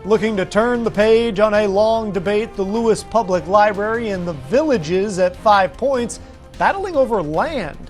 Looking to turn the page on a long debate, the Lewes Public Library and the Villages at 5 Points battling over land.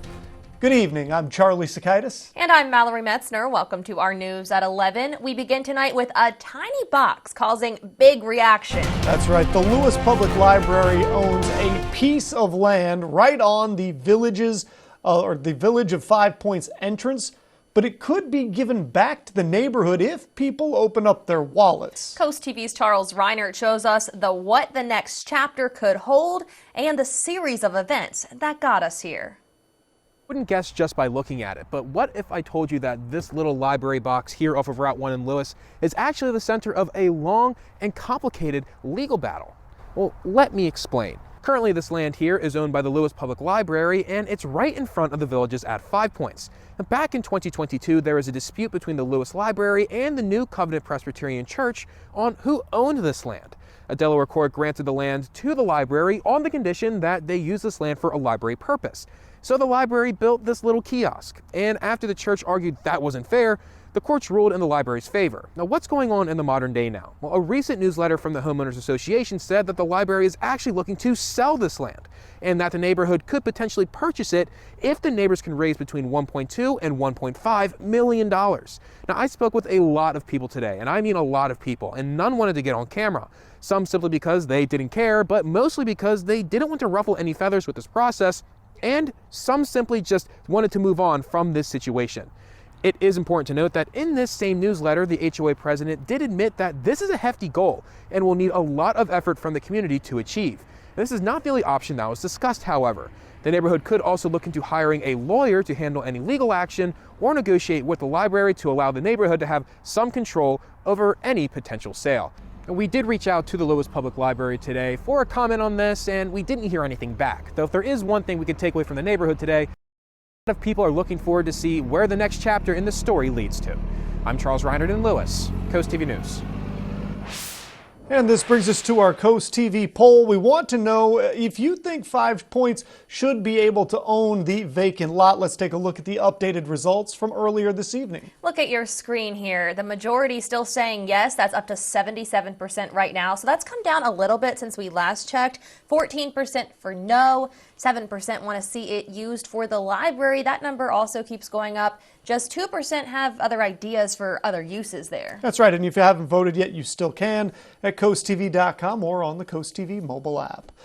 Good evening, I'm Charlie Sakaitis. And I'm Mallory Metzner. Welcome to our news at 11. We begin tonight with a tiny box causing big reaction. That's right, the Lewes Public Library owns a piece of land right on the Villages, or the Village of 5 Points entrance. But it could be given back to the neighborhood if people open up their wallets. Coast TV's Charles Reinert shows us what the next chapter could hold and the series of events that got us here. Wouldn't guess just by looking at it, but what if I told you that this little library box here off of Route 1 in Lewes is actually the center of a long and complicated legal battle? Well, let me explain. Currently, this land here is owned by the Lewes Public Library, and it's right in front of the Villages at 5 Points. Now, back in 2022, there was a dispute between the Lewes Library and the New Covenant Presbyterian Church on who owned this land. A Delaware court granted the land to the library on the condition that they use this land for a library purpose. So the library built this little kiosk, and after the church argued that wasn't fair, the courts ruled in the library's favor. Now, what's going on in the modern day now? Well, a recent newsletter from the Homeowners Association said that the library is actually looking to sell this land, and that the neighborhood could potentially purchase it if the neighbors can raise between $1.2 and $1.5 million. Now, I spoke with a lot of people today, and I mean a lot of people, and none wanted to get on camera. Some simply because they didn't care, but mostly because they didn't want to ruffle any feathers with this process, and some simply just wanted to move on from this situation. It is important to note that in this same newsletter, the HOA president did admit that this is a hefty goal and will need a lot of effort from the community to achieve. This is not the only option that was discussed, however. The neighborhood could also look into hiring a lawyer to handle any legal action or negotiate with the library to allow the neighborhood to have some control over any potential sale. We did reach out to the Lewes Public Library today for a comment on this, and we didn't hear anything back. Though if there is one thing we could take away from the neighborhood today, a lot of people are looking forward to see where the next chapter in the story leads to. I'm Charles Reinert in Lewes, Coast TV News. And this brings us to our Coast TV poll. We want to know if you think 5 Points should be able to own the vacant lot. Let's take a look at the updated results from earlier this evening. Look at your screen here. The majority still saying yes. That's up to 77% right now. So that's come down a little bit since we last checked. 14% for no. 7% want to see it used for the library. That number also keeps going up. Just 2% have other ideas for other uses there. That's right. And if you haven't voted yet, you still can at coasttv.com or on the Coast TV mobile app.